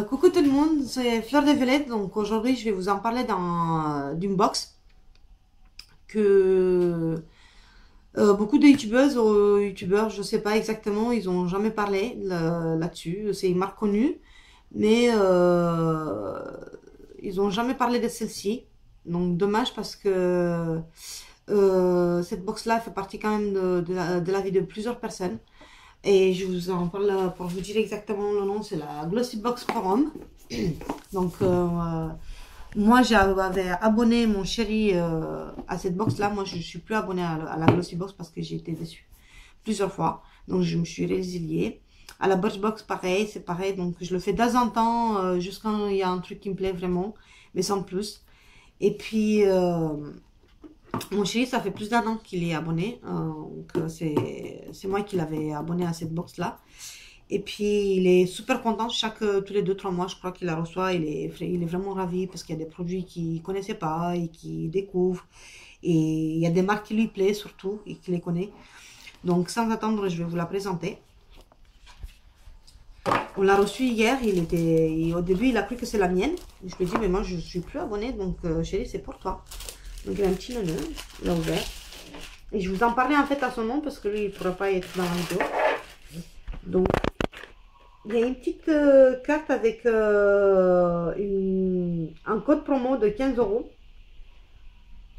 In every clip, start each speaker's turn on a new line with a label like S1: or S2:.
S1: Coucou tout le monde, c'est Fleur de Violette. Donc aujourd'hui, je vais vous en parler d'une box que beaucoup de youtubeuses ou youtubeurs, je sais pas exactement, ils ont jamais parlé là-dessus. C'est une marque connue, mais ils ont jamais parlé de celle-ci. Donc dommage parce que cette box-là fait partie quand même de la vie de plusieurs personnes. Et je vous en parle pour vous dire exactement le nom, c'est la Glossy Box Forum. Donc, moi j'avais abonné mon chéri à cette box là. Moi je ne suis plus abonnée à la Glossy Box parce que j'ai été déçue plusieurs fois. Donc je me suis résiliée. À la Birchbox pareil, c'est pareil. Donc je le fais de temps en temps, jusqu'à quand il y a un truc qui me plaît vraiment, mais sans plus. Et puis mon chéri, ça fait plus d'1 an qu'il est abonné. Donc c'est moi qui l'avais abonné à cette box là. Et puis il est super content tous les 2-3 mois, je crois qu'il la reçoit. Il est vraiment ravi parce qu'il y a des produits qu'il ne connaissait pas et qu'il découvre. Et il y a des marques qui lui plaisent surtout et qu'il les connaît. Donc sans attendre, je vais vous la présenter. On l'a reçu hier. Au début, il a cru que c'est la mienne. Je lui ai dit, mais moi je ne suis plus abonnée, donc chéri, c'est pour toi. Donc il a un petit neuneu, il l'a ouvert. Et je vous en parlais en fait à son nom parce que lui il ne pourra pas être dans la vidéo. Donc il y a une petite carte avec un code promo de 15 €.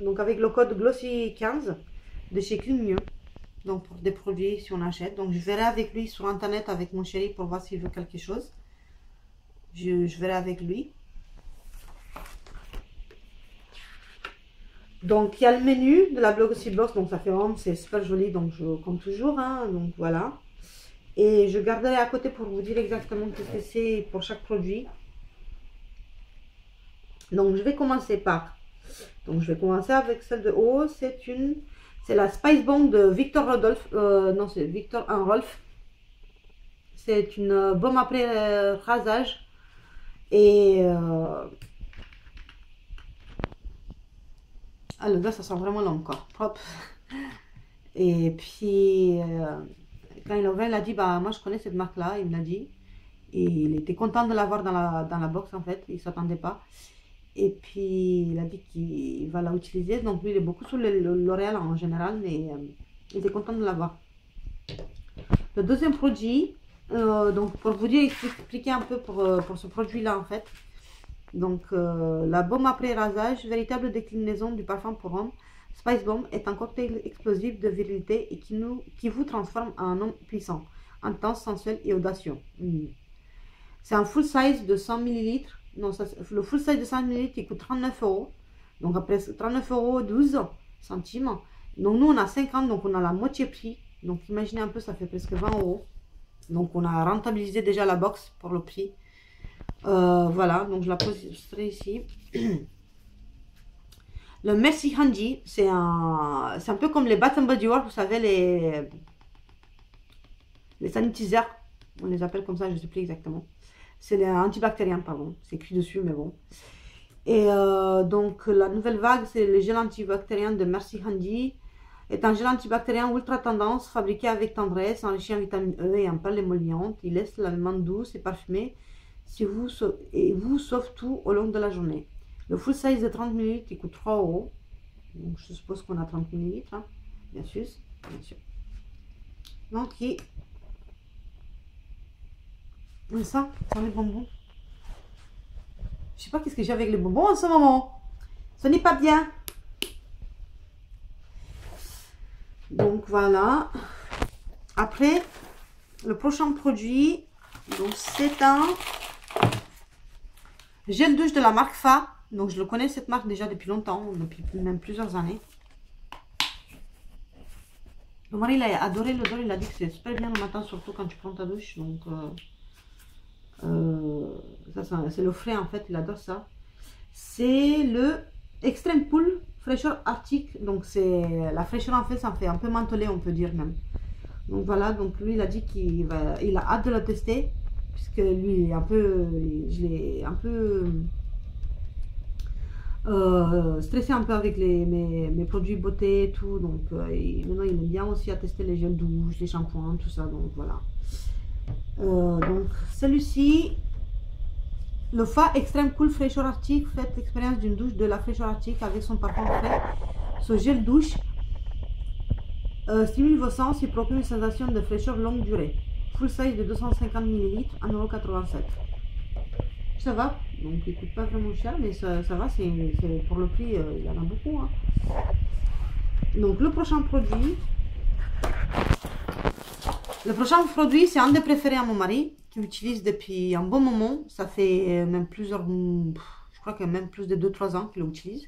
S1: Donc avec le code Glossy15 de chez Cligneux. Donc pour des produits si on achète. Donc je verrai avec lui sur internet avec mon chéri pour voir s'il veut quelque chose. Je verrai avec lui. Donc, il y a le menu de la Glossy Box, donc ça fait vraiment, c'est super joli, donc comme toujours, hein, donc voilà. Et je garderai à côté pour vous dire exactement ce que c'est pour chaque produit. Donc, je vais commencer avec celle de haut, c'est la Spice Bomb de Victor Rodolphe, non, c'est Victor Rolf. C'est une baume après rasage et... ah, le gars, ça sent vraiment long, quoi. Propre. Et puis, quand il a ouvert, il a dit, bah, moi, je connais cette marque-là. Il me l'a dit. Et il était content de l'avoir dans la box, en fait. Il ne s'attendait pas. Et puis, il a dit qu'il va la utiliser. Donc, lui, il est beaucoup sur le L'Oréal en général, mais il était content de l'avoir. Le deuxième produit, donc, pour vous dire, expliquer un peu pour ce produit-là, en fait. Donc, la baume après rasage, véritable déclinaison du parfum pour homme. Spice Bomb est un cocktail explosif de virilité et qui vous transforme en un homme puissant, intense, sensuel et audacieux. C'est un full size de 100 ml. Non, le full size de 100 ml il coûte 39 €. Donc, après 39 € 12 centimes. Donc, nous, on a 50, donc on a la moitié prix. Donc, imaginez un peu, ça fait presque 20 €. Donc, on a rentabilisé déjà la box pour le prix. Voilà, donc je la poserai ici. Le Merci Handy, c'est un peu comme les Bath Body Works, vous savez, les sanitisaires, on les appelle comme ça, je ne sais plus exactement. C'est les antibactériens, pardon, c'est écrit dessus, mais bon. Et donc la nouvelle vague, c'est le gel antibactérien de Merci Handy. Est un gel antibactérien ultra tendance, fabriqué avec tendresse, enrichi en vitamine E et en perles émollientes. Il laisse la main douce et parfumée. Vous sauve tout au long de la journée. Le full size de 30 ml il coûte 3 €. Donc je suppose qu'on a 30 ml, hein, bien sûr. Donc ça sent les bonbons. Je sais pas qu'est-ce que j'ai avec les bonbons en ce moment. Ce n'est pas bien. Donc voilà. Après, le prochain produit, donc c'est un gel douche de la marque Fa. Donc je le connais cette marque déjà depuis longtemps, depuis même plusieurs années. Mon mari il a adoré l'odeur, il a dit que c'est super bien le matin, surtout quand tu prends ta douche. Donc ça c'est le frais en fait, il adore ça. C'est le Extreme Cool fraîcheur arctique. Donc c'est la fraîcheur en fait, ça fait un peu mentholé, on peut dire même. Donc voilà, donc lui il a dit qu'il a hâte de le tester. Puisque lui, il est un peu, je l'ai un peu stressé un peu avec mes produits beauté et tout. Donc maintenant, il aime bien aussi à tester les gels douche, les shampoings, tout ça. Donc voilà. Donc celui-ci, Le Fa Extreme Cool Fraîcheur Arctique. Faites l'expérience d'une douche de la fraîcheur arctique avec son parfum frais. Ce gel douche stimule vos sens et procure une sensation de fraîcheur longue durée. Full size de 250 ml, 1,87 €. Ça va, donc il coûte pas vraiment cher, mais ça va, c'est pour le prix, il y en a beaucoup. Hein. Donc le prochain produit, c'est un des préférés à mon mari, qui utilise depuis un bon moment. Ça fait même plusieurs, je crois qu'il y a même plus de 2-3 ans qu'il l'utilise.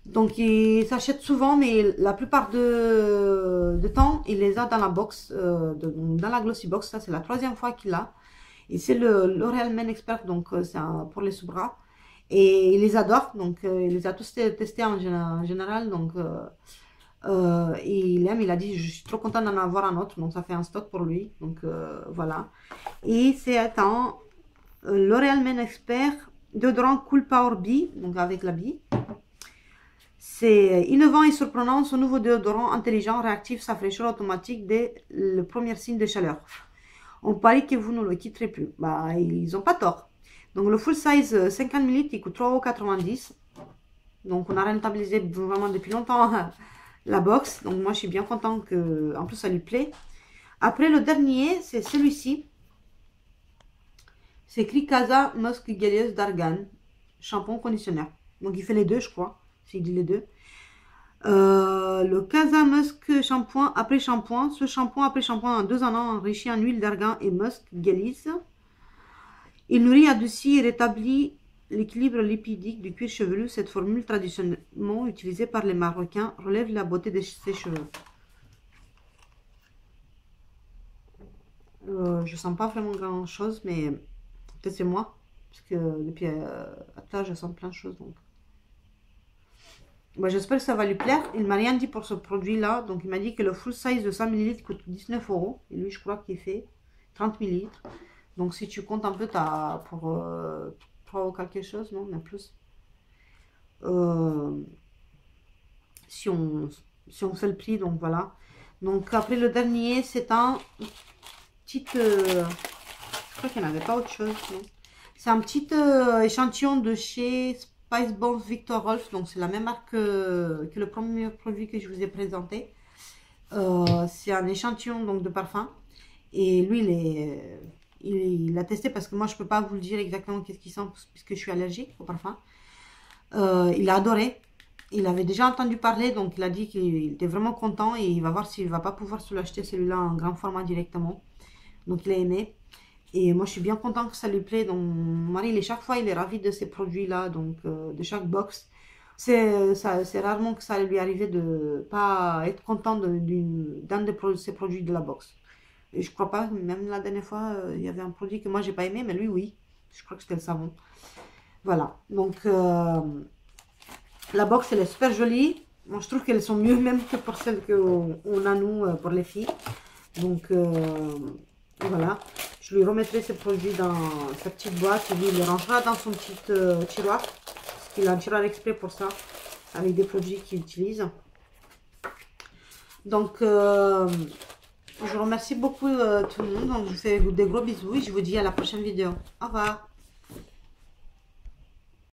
S1: Donc il s'achète souvent, mais la plupart de temps, il les a dans la box, dans la Glossy Box. Ça, c'est la 3e fois qu'il l'a. Et c'est le L'Oréal Men Expert, donc c'est pour les sous-bras. Et il les adore, donc il les a tous testés en général. Donc il aime, il a dit je suis trop content d'en avoir un autre, donc ça fait un stock pour lui. Donc voilà. Et c'est un L'Oréal Men Expert déodorant Cool Power Bee, donc avec la bee. C'est innovant et surprenant, ce nouveau déodorant intelligent réactive sa fraîcheur automatique dès le premier signe de chaleur. On parie que vous ne le quitterez plus. Bah, ils n'ont pas tort. Donc le full size 50 ml, il coûte 3,90 €. Donc on a rentabilisé vraiment depuis longtemps la box. Donc moi je suis bien content que, en plus ça lui plaît. Après le dernier, c'est celui-ci. C'est écrit Casa Musk Guerrieuse d'Argan, shampoing conditionneur. Donc il fait les deux, je crois. S'il dit les deux. Le Casa Musk shampoing après shampoing. Ce shampoing après shampoing en 2 en 1 enrichi en huile d'argan et musk gélise. Il nourrit, adoucit et rétablit l'équilibre lipidique du cuir chevelu. Cette formule traditionnellement utilisée par les Marocains relève la beauté de ses cheveux. Je sens pas vraiment grand chose, mais peut-être c'est moi, parce que depuis là je sens plein de choses. Donc bah, j'espère que ça va lui plaire. Il m'a rien dit pour ce produit là, donc il m'a dit que le full size de 100 ml coûte 19 € et lui je crois qu'il fait 30 ml. Donc si tu comptes un peu, t'as pour 3 ou quelque chose, non, mais plus. Si on fait le prix, donc voilà. Donc après le dernier, c'est un petit, je crois qu'il n'y en avait pas autre chose. C'est un petit échantillon de chez Spice Bomb Victor Rolf, donc c'est la même marque que le premier produit que je vous ai présenté. C'est un échantillon donc de parfum, et lui il a testé parce que moi je peux pas vous le dire exactement qu'est-ce qu'il sent puisque je suis allergique au parfum. Il a adoré, il avait déjà entendu parler, donc il a dit qu'il était vraiment content et il va voir s'il va pas pouvoir se l'acheter celui-là en grand format directement. Donc il a aimé. Et moi, je suis bien content que ça lui plaît. Donc, mon mari, chaque fois, il est ravi de ces produits-là, donc de chaque box. C'est rarement que ça lui arrive de pas être content d'un de ces produits de la box. Et je crois pas, même la dernière fois, il y avait un produit que moi, j'ai pas aimé, mais lui, oui. Je crois que c'était le savon. Voilà. Donc, la box, elle est super jolie. Moi, je trouve qu'elles sont mieux même que pour celles qu'on a, nous, pour les filles. Donc, voilà. Je lui remettrai ces produits dans sa petite boîte. Lui, il les rangera dans son petit tiroir. Parce qu'il a un tiroir exprès pour ça. Avec des produits qu'il utilise. Donc, je remercie beaucoup tout le monde. Donc, je vous fais des gros bisous. Et je vous dis à la prochaine vidéo. Au revoir.